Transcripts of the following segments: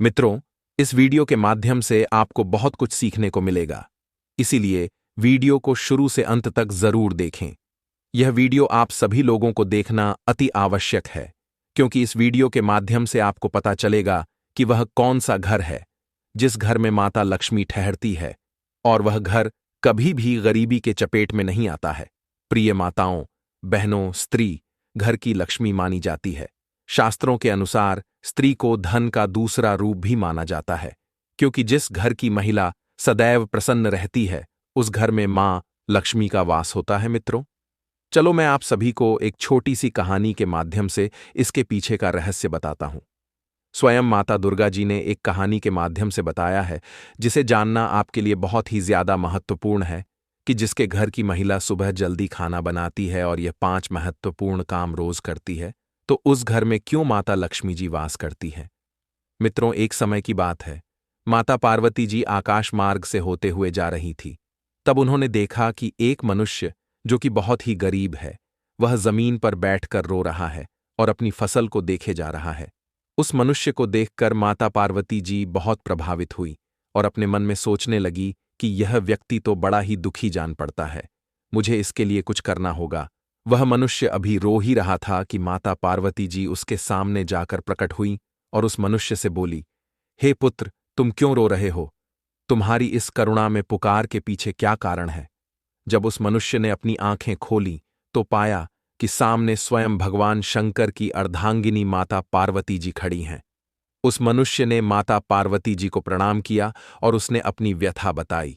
मित्रों, इस वीडियो के माध्यम से आपको बहुत कुछ सीखने को मिलेगा। इसीलिए वीडियो को शुरू से अंत तक जरूर देखें। यह वीडियो आप सभी लोगों को देखना अति आवश्यक है, क्योंकि इस वीडियो के माध्यम से आपको पता चलेगा कि वह कौन सा घर है जिस घर में माता लक्ष्मी ठहरती है, और वह घर कभी भी गरीबी के चपेट में नहीं आता है। प्रिय माताओं, बहनों, स्त्री घर की लक्ष्मी मानी जाती है। शास्त्रों के अनुसार स्त्री को धन का दूसरा रूप भी माना जाता है, क्योंकि जिस घर की महिला सदैव प्रसन्न रहती है, उस घर में मां लक्ष्मी का वास होता है। मित्रों, चलो मैं आप सभी को एक छोटी सी कहानी के माध्यम से इसके पीछे का रहस्य बताता हूं। स्वयं माता दुर्गा जी ने एक कहानी के माध्यम से बताया है, जिसे जानना आपके लिए बहुत ही ज्यादा महत्वपूर्ण है, कि जिसके घर की महिला सुबह जल्दी खाना बनाती है और यह 5 महत्वपूर्ण काम रोज करती है, तो उस घर में क्यों माता लक्ष्मी जी वास करती है। मित्रों, एक समय की बात है। माता पार्वती जी आकाश मार्ग से होते हुए जा रही थी। तब उन्होंने देखा कि एक मनुष्य, जो कि बहुत ही गरीब है, वह जमीन पर बैठकर रो रहा है और अपनी फसल को देखे जा रहा है। उस मनुष्य को देखकर माता पार्वती जी बहुत प्रभावित हुई और अपने मन में सोचने लगी कि यह व्यक्ति तो बड़ा ही दुखी जान पड़ता है, मुझे इसके लिए कुछ करना होगा। वह मनुष्य अभी रो ही रहा था कि माता पार्वती जी उसके सामने जाकर प्रकट हुई और उस मनुष्य से बोली, हे पुत्र, तुम क्यों रो रहे हो? तुम्हारी इस करुणा में पुकार के पीछे क्या कारण है? जब उस मनुष्य ने अपनी आंखें खोली तो पाया कि सामने स्वयं भगवान शंकर की अर्धांगिनी माता पार्वती जी खड़ी हैं। उस मनुष्य ने माता पार्वती जी को प्रणाम किया और उसने अपनी व्यथा बताई।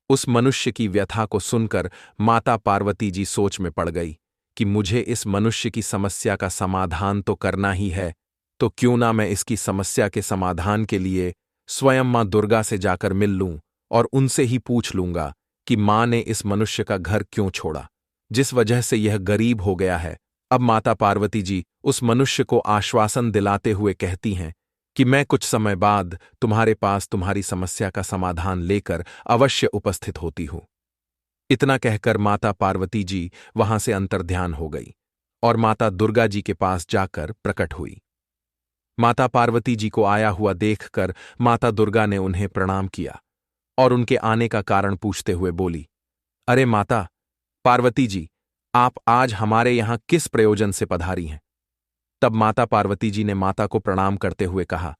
उस मनुष्य की व्यथा को सुनकर माता पार्वती जी सोच में पड़ गई कि मुझे इस मनुष्य की समस्या का समाधान तो करना ही है, तो क्यों ना मैं इसकी समस्या के समाधान के लिए स्वयं मां दुर्गा से जाकर मिल लूं और उनसे ही पूछ लूंगा कि मां ने इस मनुष्य का घर क्यों छोड़ा, जिस वजह से यह गरीब हो गया है। अब माता पार्वती जी उस मनुष्य को आश्वासन दिलाते हुए कहती हैं कि मैं कुछ समय बाद तुम्हारे पास तुम्हारी समस्या का समाधान लेकर अवश्य उपस्थित होती हूं। इतना कहकर माता पार्वती जी वहां से अंतर्ध्यान हो गई और माता दुर्गा जी के पास जाकर प्रकट हुई। माता पार्वती जी को आया हुआ देखकर माता दुर्गा ने उन्हें प्रणाम किया और उनके आने का कारण पूछते हुए बोली, अरे माता पार्वती जी, आप आज हमारे यहां किस प्रयोजन से पधारी हैं? तब माता पार्वती जी ने माता को प्रणाम करते हुए कहा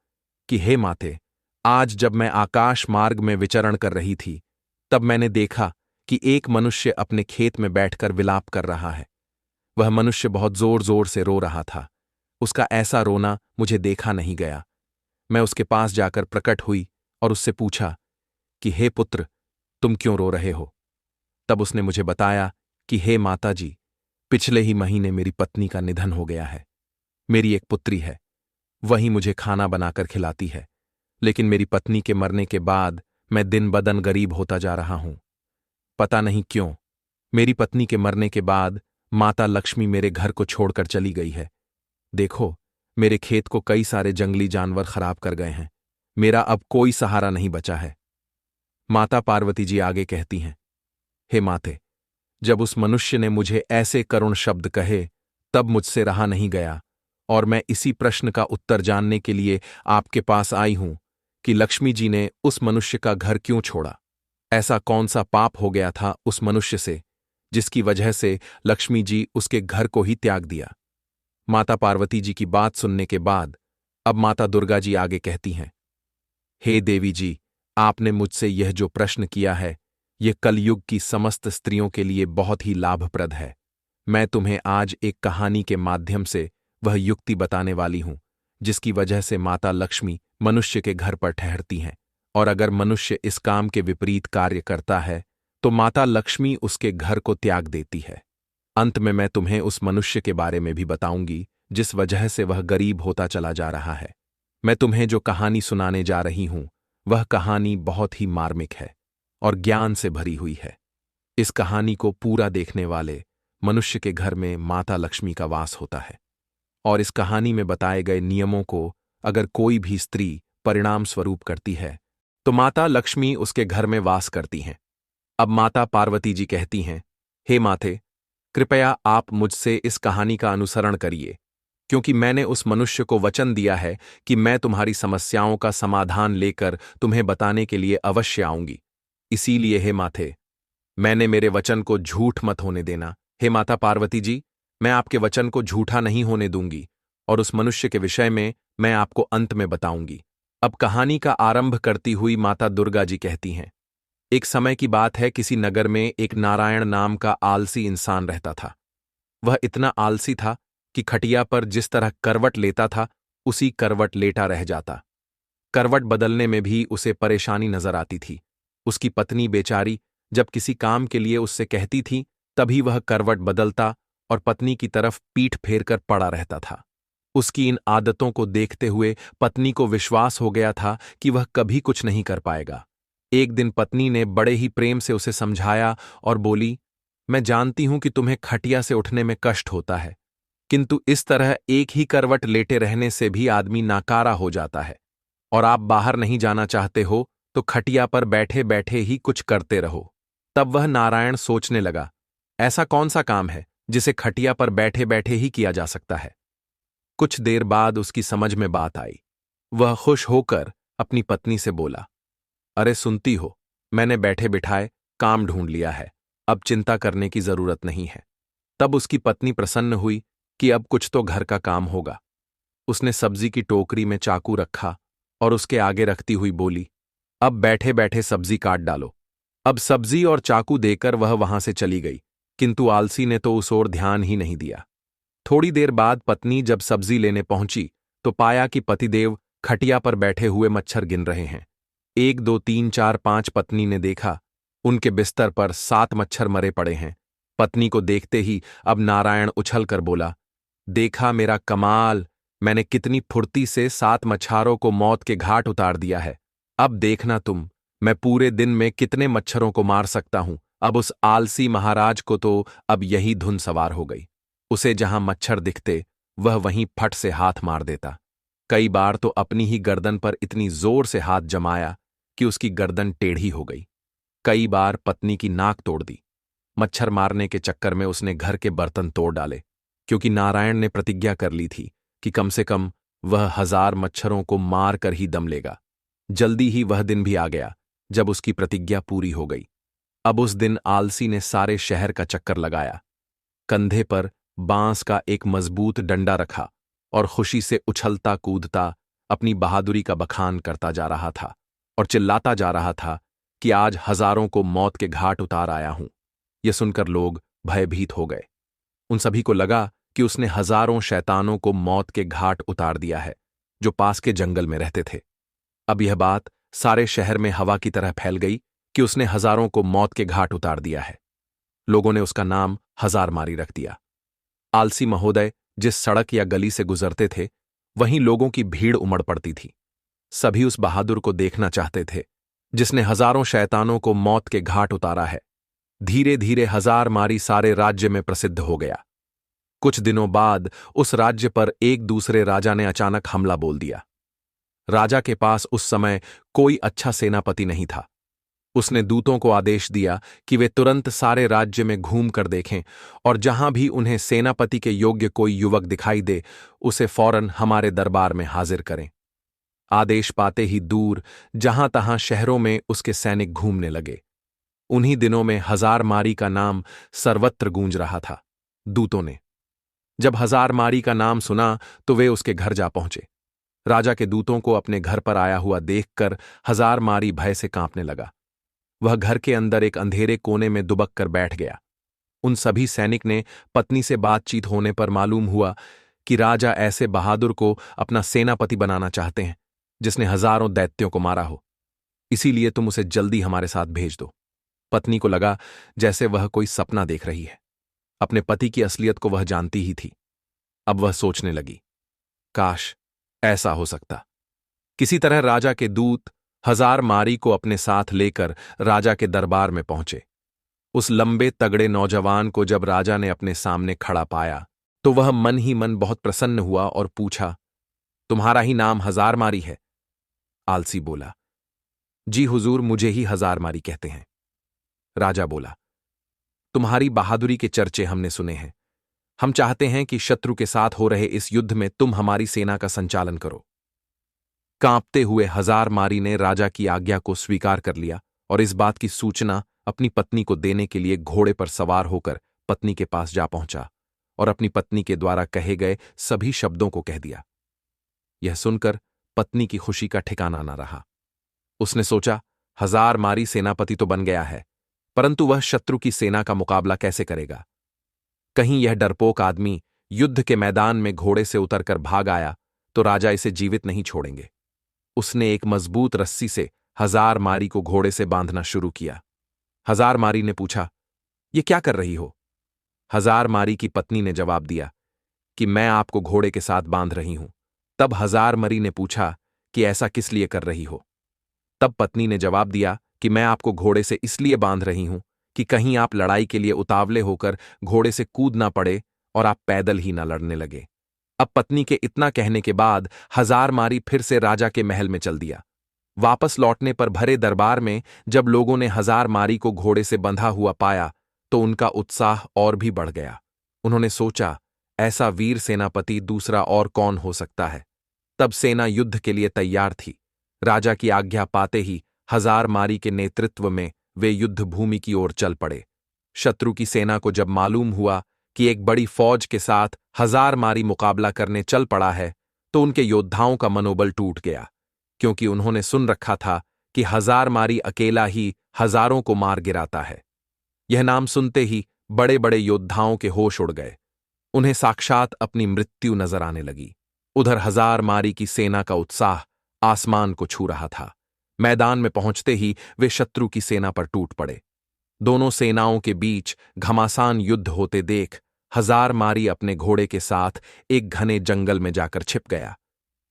कि हे माते, आज जब मैं आकाश मार्ग में विचरण कर रही थी, तब मैंने देखा कि एक मनुष्य अपने खेत में बैठकर विलाप कर रहा है। वह मनुष्य बहुत जोर जोर से रो रहा था। उसका ऐसा रोना मुझे देखा नहीं गया। मैं उसके पास जाकर प्रकट हुई और उससे पूछा कि हे पुत्र, तुम क्यों रो रहे हो? तब उसने मुझे बताया कि हे माता जी, पिछले ही महीने मेरी पत्नी का निधन हो गया है। मेरी एक पुत्री है, वही मुझे खाना बनाकर खिलाती है, लेकिन मेरी पत्नी के मरने के बाद मैं दिन बदन गरीब होता जा रहा हूं। पता नहीं क्यों, मेरी पत्नी के मरने के बाद माता लक्ष्मी मेरे घर को छोड़कर चली गई है। देखो, मेरे खेत को कई सारे जंगली जानवर खराब कर गए हैं। मेरा अब कोई सहारा नहीं बचा है। माता पार्वती जी आगे कहती हैं, हे माते, जब उस मनुष्य ने मुझे ऐसे करुण शब्द कहे, तब मुझसे रहा नहीं गया और मैं इसी प्रश्न का उत्तर जानने के लिए आपके पास आई हूं कि लक्ष्मी जी ने उस मनुष्य का घर क्यों छोड़ा। ऐसा कौन सा पाप हो गया था उस मनुष्य से, जिसकी वजह से लक्ष्मी जी उसके घर को ही त्याग दिया। माता पार्वती जी की बात सुनने के बाद अब माता दुर्गा जी आगे कहती हैं, हे देवी जी, आपने मुझसे यह जो प्रश्न किया है, यह कलयुग की समस्त स्त्रियों के लिए बहुत ही लाभप्रद है। मैं तुम्हें आज एक कहानी के माध्यम से वह युक्ति बताने वाली हूं, जिसकी वजह से माता लक्ष्मी मनुष्य के घर पर ठहरती हैं, और अगर मनुष्य इस काम के विपरीत कार्य करता है, तो माता लक्ष्मी उसके घर को त्याग देती है। अंत में मैं तुम्हें उस मनुष्य के बारे में भी बताऊंगी, जिस वजह से वह गरीब होता चला जा रहा है। मैं तुम्हें जो कहानी सुनाने जा रही हूं, वह कहानी बहुत ही मार्मिक है और ज्ञान से भरी हुई है। इस कहानी को पूरा देखने वाले मनुष्य के घर में माता लक्ष्मी का वास होता है, और इस कहानी में बताए गए नियमों को अगर कोई भी स्त्री परिणाम स्वरूप करती है, तो माता लक्ष्मी उसके घर में वास करती हैं। अब माता पार्वती जी कहती हैं, हे माते, कृपया आप मुझसे इस कहानी का अनुसरण करिए। क्योंकि मैंने उस मनुष्य को वचन दिया है कि मैं तुम्हारी समस्याओं का समाधान लेकर तुम्हें बताने के लिए अवश्य आऊंगी। इसीलिए हे माथे, मैंने मेरे वचन को झूठ मत होने देना। हे माता पार्वती जी, मैं आपके वचन को झूठा नहीं होने दूंगी और उस मनुष्य के विषय में मैं आपको अंत में बताऊंगी। अब कहानी का आरंभ करती हुई माता दुर्गा जी कहती हैं, एक समय की बात है, किसी नगर में एक नारायण नाम का आलसी इंसान रहता था। वह इतना आलसी था कि खटिया पर जिस तरह करवट लेता था उसी करवट लेटा रह जाता। करवट बदलने में भी उसे परेशानी नजर आती थी। उसकी पत्नी बेचारी जब किसी काम के लिए उससे कहती थी तभी वह करवट बदलता और पत्नी की तरफ पीठ फेर कर पड़ा रहता था। उसकी इन आदतों को देखते हुए पत्नी को विश्वास हो गया था कि वह कभी कुछ नहीं कर पाएगा। एक दिन पत्नी ने बड़े ही प्रेम से उसे समझाया और बोली, मैं जानती हूं कि तुम्हें खटिया से उठने में कष्ट होता है, किंतु इस तरह एक ही करवट लेटे रहने से भी आदमी नाकारा हो जाता है और आप बाहर नहीं जाना चाहते हो तो खटिया पर बैठे बैठे ही कुछ करते रहो। तब वह नारायण सोचने लगा, ऐसा कौन सा काम है जिसे खटिया पर बैठे बैठे ही किया जा सकता है। कुछ देर बाद उसकी समझ में बात आई। वह खुश होकर अपनी पत्नी से बोला, अरे सुनती हो, मैंने बैठे बिठाए काम ढूंढ लिया है, अब चिंता करने की जरूरत नहीं है। तब उसकी पत्नी प्रसन्न हुई कि अब कुछ तो घर का काम होगा। उसने सब्जी की टोकरी में चाकू रखा और उसके आगे रखती हुई बोली, अब बैठे बैठे सब्जी काट डालो। अब सब्जी और चाकू देकर वह वहां से चली गई, किंतु आलसी ने तो उस ओर ध्यान ही नहीं दिया। थोड़ी देर बाद पत्नी जब सब्जी लेने पहुंची तो पाया कि पतिदेव खटिया पर बैठे हुए मच्छर गिन रहे हैं। 1 2 3 4 5 पत्नी ने देखा, उनके बिस्तर पर 7 मच्छर मरे पड़े हैं। पत्नी को देखते ही अब नारायण उछल कर बोला, देखा मेरा कमाल, मैंने कितनी फुर्ती से 7 मच्छरों को मौत के घाट उतार दिया है। अब देखना तुम, मैं पूरे दिन में कितने मच्छरों को मार सकता हूं। अब उस आलसी महाराज को तो अब यही धुन सवार हो गई। उसे जहां मच्छर दिखते वह वहीं फट से हाथ मार देता। कई बार तो अपनी ही गर्दन पर इतनी जोर से हाथ जमाया कि उसकी गर्दन टेढ़ी हो गई। कई बार पत्नी की नाक तोड़ दी। मच्छर मारने के चक्कर में उसने घर के बर्तन तोड़ डाले, क्योंकि नारायण ने प्रतिज्ञा कर ली थी कि कम से कम वह 1000 मच्छरों को मार कर ही दम लेगा। जल्दी ही वह दिन भी आ गया जब उसकी प्रतिज्ञा पूरी हो गई। अब उस दिन आलसी ने सारे शहर का चक्कर लगाया। कंधे पर बांस का एक मजबूत डंडा रखा और खुशी से उछलता कूदता अपनी बहादुरी का बखान करता जा रहा था और चिल्लाता जा रहा था कि आज हजारों को मौत के घाट उतार आया हूं। यह सुनकर लोग भयभीत हो गए। उन सभी को लगा कि उसने हजारों शैतानों को मौत के घाट उतार दिया है जो पास के जंगल में रहते थे। अब यह बात सारे शहर में हवा की तरह फैल गई कि उसने हजारों को मौत के घाट उतार दिया है। लोगों ने उसका नाम हजारमारी रख दिया। आलसी महोदय जिस सड़क या गली से गुजरते थे वहीं लोगों की भीड़ उमड़ पड़ती थी। सभी उस बहादुर को देखना चाहते थे जिसने हजारों शैतानों को मौत के घाट उतारा है। धीरे धीरे हजारमारी सारे राज्य में प्रसिद्ध हो गया। कुछ दिनों बाद उस राज्य पर एक दूसरे राजा ने अचानक हमला बोल दिया। राजा के पास उस समय कोई अच्छा सेनापति नहीं था। उसने दूतों को आदेश दिया कि वे तुरंत सारे राज्य में घूम कर देखें और जहां भी उन्हें सेनापति के योग्य कोई युवक दिखाई दे उसे फौरन हमारे दरबार में हाजिर करें। आदेश पाते ही दूर जहां तहां शहरों में उसके सैनिक घूमने लगे। उन्हीं दिनों में हजारमारी का नाम सर्वत्र गूंज रहा था। दूतों ने जब हजारमारी का नाम सुना तो वे उसके घर जा पहुंचे। राजा के दूतों को अपने घर पर आया हुआ देखकर हजारमारी भय से कांपने लगा। वह घर के अंदर एक अंधेरे कोने में दुबक कर बैठ गया। उन सभी सैनिक ने पत्नी से बातचीत होने पर मालूम हुआ कि राजा ऐसे बहादुर को अपना सेनापति बनाना चाहते हैं जिसने हजारों दैत्यों को मारा हो। इसीलिए तुम उसे जल्दी हमारे साथ भेज दो। पत्नी को लगा जैसे वह कोई सपना देख रही है। अपने पति की असलियत को वह जानती ही थी। अब वह सोचने लगी, काश ऐसा हो सकता। किसी तरह राजा के दूत हजारमारी को अपने साथ लेकर राजा के दरबार में पहुंचे। उस लंबे तगड़े नौजवान को जब राजा ने अपने सामने खड़ा पाया तो वह मन ही मन बहुत प्रसन्न हुआ और पूछा, तुम्हारा ही नाम हजारमारी है? आलसी बोला, जी हुजूर, मुझे ही हजारमारी कहते हैं। राजा बोला, तुम्हारी बहादुरी के चर्चे हमने सुने हैं। हम चाहते हैं कि शत्रु के साथ हो रहे इस युद्ध में तुम हमारी सेना का संचालन करो। कांपते हुए हजारमारी ने राजा की आज्ञा को स्वीकार कर लिया और इस बात की सूचना अपनी पत्नी को देने के लिए घोड़े पर सवार होकर पत्नी के पास जा पहुंचा और अपनी पत्नी के द्वारा कहे गए सभी शब्दों को कह दिया। यह सुनकर पत्नी की खुशी का ठिकाना न रहा। उसने सोचा, हजारमारी सेनापति तो बन गया है, परंतु वह शत्रु की सेना का मुकाबला कैसे करेगा? कहीं यह डरपोक आदमी युद्ध के मैदान में घोड़े से उतरकर भाग आया तो राजा इसे जीवित नहीं छोड़ेंगे। उसने एक मजबूत रस्सी से हजारमारी को घोड़े से बांधना शुरू किया। हजारमारी ने पूछा, ये क्या कर रही हो? हजारमारी की पत्नी ने जवाब दिया कि मैं आपको घोड़े के साथ बांध रही हूं। तब हजारमारी ने पूछा कि ऐसा किस लिए कर रही हो? तब पत्नी ने जवाब दिया कि मैं आपको घोड़े से इसलिए बांध रही हूं कि कहीं आप लड़ाई के लिए उतावले होकर घोड़े से कूद ना पड़े और आप पैदल ही ना लड़ने लगे। अब पत्नी के इतना कहने के बाद हजारमारी फिर से राजा के महल में चल दिया। वापस लौटने पर भरे दरबार में जब लोगों ने हजारमारी को घोड़े से बंधा हुआ पाया तो उनका उत्साह और भी बढ़ गया। उन्होंने सोचा, ऐसा वीर सेनापति दूसरा और कौन हो सकता है। तब सेना युद्ध के लिए तैयार थी। राजा की आज्ञा पाते ही हजारमारी के नेतृत्व में वे युद्ध भूमि की ओर चल पड़े। शत्रु की सेना को जब मालूम हुआ कि एक बड़ी फौज के साथ हजारमारी मुकाबला करने चल पड़ा है तो उनके योद्धाओं का मनोबल टूट गया, क्योंकि उन्होंने सुन रखा था कि हजारमारी अकेला ही हजारों को मार गिराता है। यह नाम सुनते ही बड़े बड़े योद्धाओं के होश उड़ गए। उन्हें साक्षात अपनी मृत्यु नजर आने लगी। उधर हजारमारी की सेना का उत्साह आसमान को छू रहा था। मैदान में पहुंचते ही वे शत्रु की सेना पर टूट पड़े। दोनों सेनाओं के बीच घमासान युद्ध होते देख हजारमारी अपने घोड़े के साथ एक घने जंगल में जाकर छिप गया,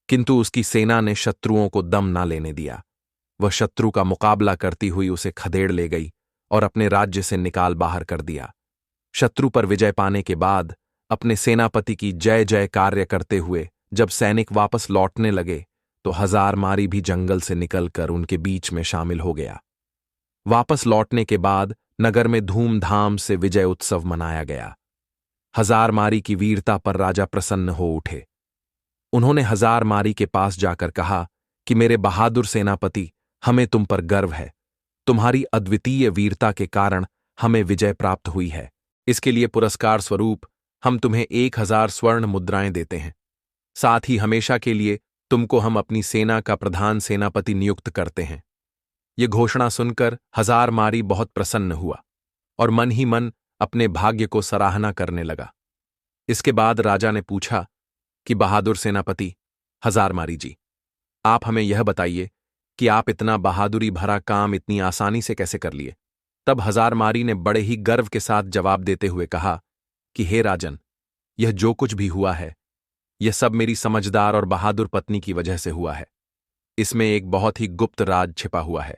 किंतु उसकी सेना ने शत्रुओं को दम ना लेने दिया। वह शत्रु का मुकाबला करती हुई उसे खदेड़ ले गई और अपने राज्य से निकाल बाहर कर दिया। शत्रु पर विजय पाने के बाद अपने सेनापति की जय जय कार्य करते हुए जब सैनिक वापस लौटने लगे तो हजारमारी भी जंगल से निकलकर उनके बीच में शामिल हो गया। वापस लौटने के बाद नगर में धूमधाम से विजय उत्सव मनाया गया। हजारमारी की वीरता पर राजा प्रसन्न हो उठे। उन्होंने हजारमारी के पास जाकर कहा कि मेरे बहादुर सेनापति, हमें तुम पर गर्व है। तुम्हारी अद्वितीय वीरता के कारण हमें विजय प्राप्त हुई है। इसके लिए पुरस्कार स्वरूप हम तुम्हें 1000 स्वर्ण मुद्राएं देते हैं। साथ ही हमेशा के लिए तुमको हम अपनी सेना का प्रधान सेनापति नियुक्त करते हैं। ये घोषणा सुनकर हजारमारी बहुत प्रसन्न हुआ और मन ही मन अपने भाग्य को सराहना करने लगा। इसके बाद राजा ने पूछा कि बहादुर सेनापति हजारमारी जी, आप हमें यह बताइए कि आप इतना बहादुरी भरा काम इतनी आसानी से कैसे कर लिए? तब हजारमारी ने बड़े ही गर्व के साथ जवाब देते हुए कहा कि हे राजन, यह जो कुछ भी हुआ है यह सब मेरी समझदार और बहादुर पत्नी की वजह से हुआ है। इसमें एक बहुत ही गुप्त राज छिपा हुआ है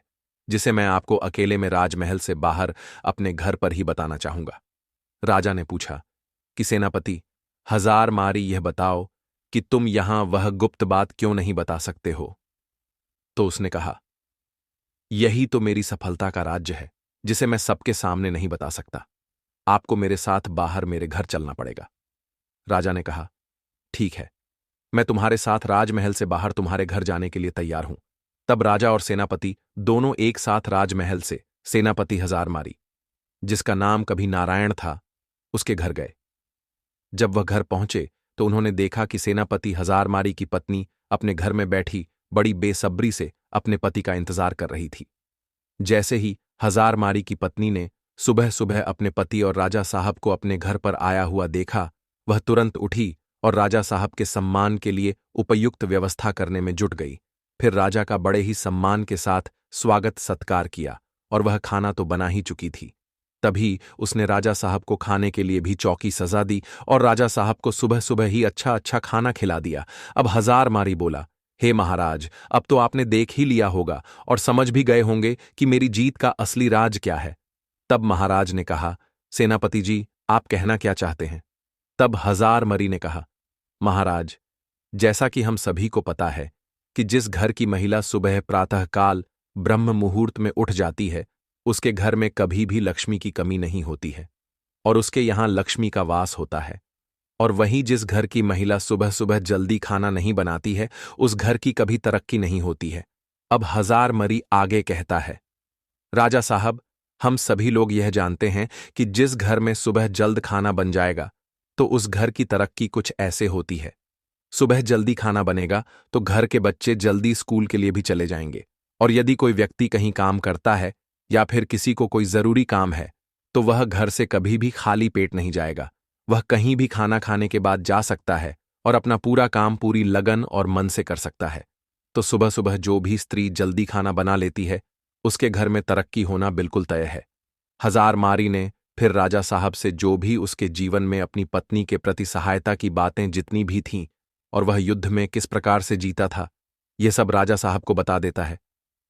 जिसे मैं आपको अकेले में राजमहल से बाहर अपने घर पर ही बताना चाहूंगा। राजा ने पूछा कि सेनापति हजारमारी, यह बताओ कि तुम यहां वह गुप्त बात क्यों नहीं बता सकते हो? तो उसने कहा, यही तो मेरी सफलता का राज्य है जिसे मैं सबके सामने नहीं बता सकता। आपको मेरे साथ बाहर मेरे घर चलना पड़ेगा। राजा ने कहा, ठीक है, मैं तुम्हारे साथ राजमहल से बाहर तुम्हारे घर जाने के लिए तैयार हूं। तब राजा और सेनापति दोनों एक साथ राजमहल से सेनापति हजारमारी, जिसका नाम कभी नारायण था, उसके घर गए। जब वह घर पहुंचे तो उन्होंने देखा कि सेनापति हजारमारी की पत्नी अपने घर में बैठी बड़ी बेसब्री से अपने पति का इंतजार कर रही थी। जैसे ही हजारमारी की पत्नी ने सुबह सुबह अपने पति और राजा साहब को अपने घर पर आया हुआ देखा, वह तुरंत उठी और राजा साहब के सम्मान के लिए उपयुक्त व्यवस्था करने में जुट गई। फिर राजा का बड़े ही सम्मान के साथ स्वागत सत्कार किया और वह खाना तो बना ही चुकी थी। तभी उसने राजा साहब को खाने के लिए भी चौकी सजा दी और राजा साहब को सुबह सुबह ही अच्छा अच्छा खाना खिला दिया। अब हजारमारी बोला, हे महाराज, अब तो आपने देख ही लिया होगा और समझ भी गए होंगे कि मेरी जीत का असली राज क्या है। तब महाराज ने कहा, सेनापति जी, आप कहना क्या चाहते हैं? तब हजारमारी ने कहा, महाराज, जैसा कि हम सभी को पता है कि जिस घर की महिला सुबह प्रातःकाल ब्रह्म मुहूर्त में उठ जाती है उसके घर में कभी भी लक्ष्मी की कमी नहीं होती है और उसके यहां लक्ष्मी का वास होता है। और वहीं जिस घर की महिला सुबह सुबह जल्दी खाना नहीं बनाती है, उस घर की कभी तरक्की नहीं होती है। अब हजार मरी आगे कहता है, राजा साहब, हम सभी लोग यह जानते हैं कि जिस घर में सुबह जल्द खाना बन जाएगा तो उस घर की तरक्की कुछ ऐसे होती है। सुबह जल्दी खाना बनेगा तो घर के बच्चे जल्दी स्कूल के लिए भी चले जाएंगे, और यदि कोई व्यक्ति कहीं काम करता है या फिर किसी को कोई जरूरी काम है तो वह घर से कभी भी खाली पेट नहीं जाएगा। वह कहीं भी खाना खाने के बाद जा सकता है और अपना पूरा काम पूरी लगन और मन से कर सकता है। तो सुबह सुबह जो भी स्त्री जल्दी खाना बना लेती है उसके घर में तरक्की होना बिल्कुल तय है। हजार मारी ने फिर राजा साहब से जो भी उसके जीवन में अपनी पत्नी के प्रति सहायता की बातें जितनी भी थीं और वह युद्ध में किस प्रकार से जीता था, ये सब राजा साहब को बता देता है।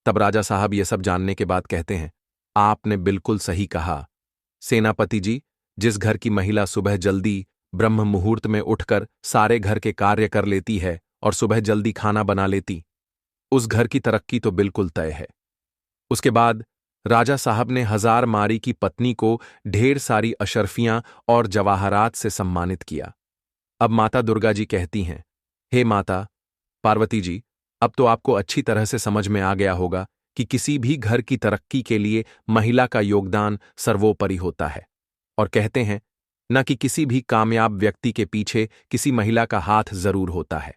तब राजा साहब ये सब जानने के बाद कहते हैं, आपने बिल्कुल सही कहा सेनापति जी। जिस घर की महिला सुबह जल्दी ब्रह्म मुहूर्त में उठकर सारे घर के कार्य कर लेती है और सुबह जल्दी खाना बना लेती, उस घर की तरक्की तो बिल्कुल तय है। उसके बाद राजा साहब ने हजार मारी की पत्नी को ढेर सारी अशर्फियां और जवाहरात से सम्मानित किया। अब माता दुर्गा जी कहती हैं, हे माता पार्वती जी, अब तो आपको अच्छी तरह से समझ में आ गया होगा कि किसी भी घर की तरक्की के लिए महिला का योगदान सर्वोपरि होता है। और कहते हैं न कि किसी भी कामयाब व्यक्ति के पीछे किसी महिला का हाथ जरूर होता है,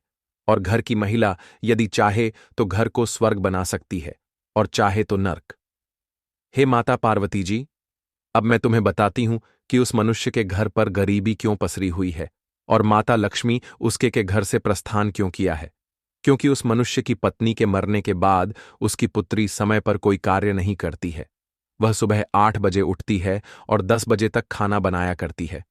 और घर की महिला यदि चाहे तो घर को स्वर्ग बना सकती है और चाहे तो नर्क। हे माता पार्वती जी, अब मैं तुम्हें बताती हूं कि उस मनुष्य के घर पर गरीबी क्यों पसरी हुई है और माता लक्ष्मी उसके के घर से प्रस्थान क्यों किया है। क्योंकि उस मनुष्य की पत्नी के मरने के बाद उसकी पुत्री समय पर कोई कार्य नहीं करती है। वह सुबह 8 बजे उठती है और 10 बजे तक खाना बनाया करती है।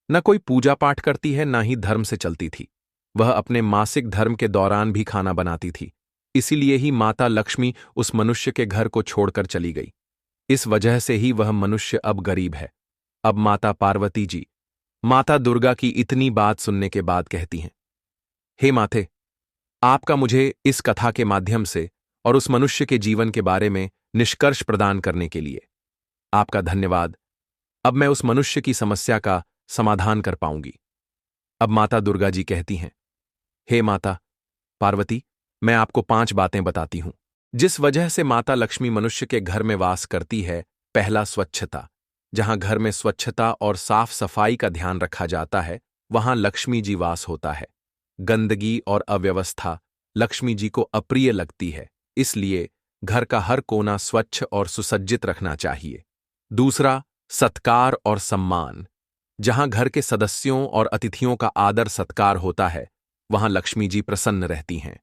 न कोई पूजा पाठ करती है, न ही धर्म से चलती थी। वह अपने मासिक धर्म के दौरान भी खाना बनाती थी। इसीलिए ही माता लक्ष्मी उस मनुष्य के घर को छोड़कर चली गई। इस वजह से ही वह मनुष्य अब गरीब है। अब माता पार्वती जी माता दुर्गा की इतनी बात सुनने के बाद कहती हैं, हे माते, आपका मुझे इस कथा के माध्यम से और उस मनुष्य के जीवन के बारे में निष्कर्ष प्रदान करने के लिए आपका धन्यवाद। अब मैं उस मनुष्य की समस्या का समाधान कर पाऊंगी। अब माता दुर्गा जी कहती हैं, हे माता पार्वती, मैं आपको 5 बातें बताती हूं जिस वजह से माता लक्ष्मी मनुष्य के घर में वास करती है। पहला, स्वच्छता। जहां घर में स्वच्छता और साफ सफाई का ध्यान रखा जाता है वहां लक्ष्मी जी वास होता है। गंदगी और अव्यवस्था लक्ष्मी जी को अप्रिय लगती है, इसलिए घर का हर कोना स्वच्छ और सुसज्जित रखना चाहिए। दूसरा, सत्कार और सम्मान। जहां घर के सदस्यों और अतिथियों का आदर सत्कार होता है वहां लक्ष्मी जी प्रसन्न रहती हैं।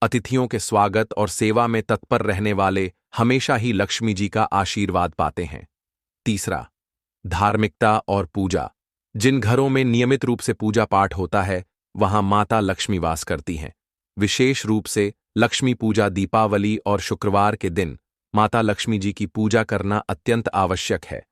अतिथियों के स्वागत और सेवा में तत्पर रहने वाले हमेशा ही लक्ष्मी जी का आशीर्वाद पाते हैं। तीसरा, धार्मिकता और पूजा। जिन घरों में नियमित रूप से पूजा पाठ होता है वहां माता लक्ष्मी वास करती हैं। विशेष रूप से लक्ष्मी पूजा, दीपावली और शुक्रवार के दिन माता लक्ष्मी जी की पूजा करना अत्यंत आवश्यक है।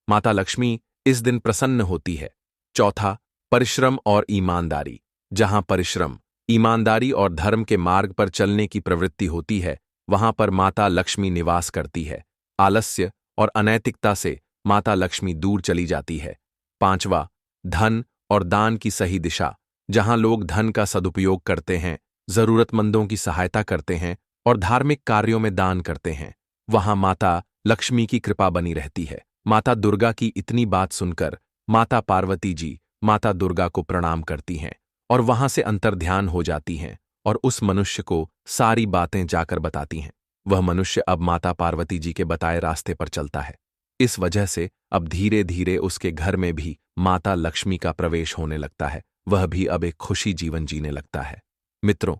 माता लक्ष्मी इस दिन प्रसन्न होती है। चौथा, परिश्रम और ईमानदारी। जहां परिश्रम, ईमानदारी और धर्म के मार्ग पर चलने की प्रवृत्ति होती है वहां पर माता लक्ष्मी निवास करती है। आलस्य और अनैतिकता से माता लक्ष्मी दूर चली जाती है। पांचवा, धन और दान की सही दिशा। जहां लोग धन का सदुपयोग करते हैं, जरूरतमंदों की सहायता करते हैं और धार्मिक कार्यों में दान करते हैं, वहां माता लक्ष्मी की कृपा बनी रहती है। माता दुर्गा की इतनी बात सुनकर माता पार्वती जी माता दुर्गा को प्रणाम करती हैं और वहां से अंतर्ध्यान हो जाती हैं और उस मनुष्य को सारी बातें जाकर बताती हैं। वह मनुष्य अब माता पार्वती जी के बताए रास्ते पर चलता है। इस वजह से अब धीरे धीरे उसके घर में भी माता लक्ष्मी का प्रवेश होने लगता है। वह भी अब एक खुशी जीवन जीने लगता है। मित्रों,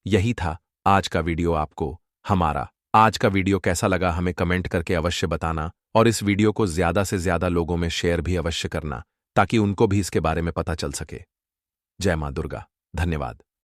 यही था आज का वीडियो। आपको हमारा आज का वीडियो कैसा लगा हमें कमेंट करके अवश्य बताना, और इस वीडियो को ज्यादा से ज्यादा लोगों में शेयर भी अवश्य करना ताकि उनको भी इसके बारे में पता चल सके। जय मां दुर्गा। धन्यवाद।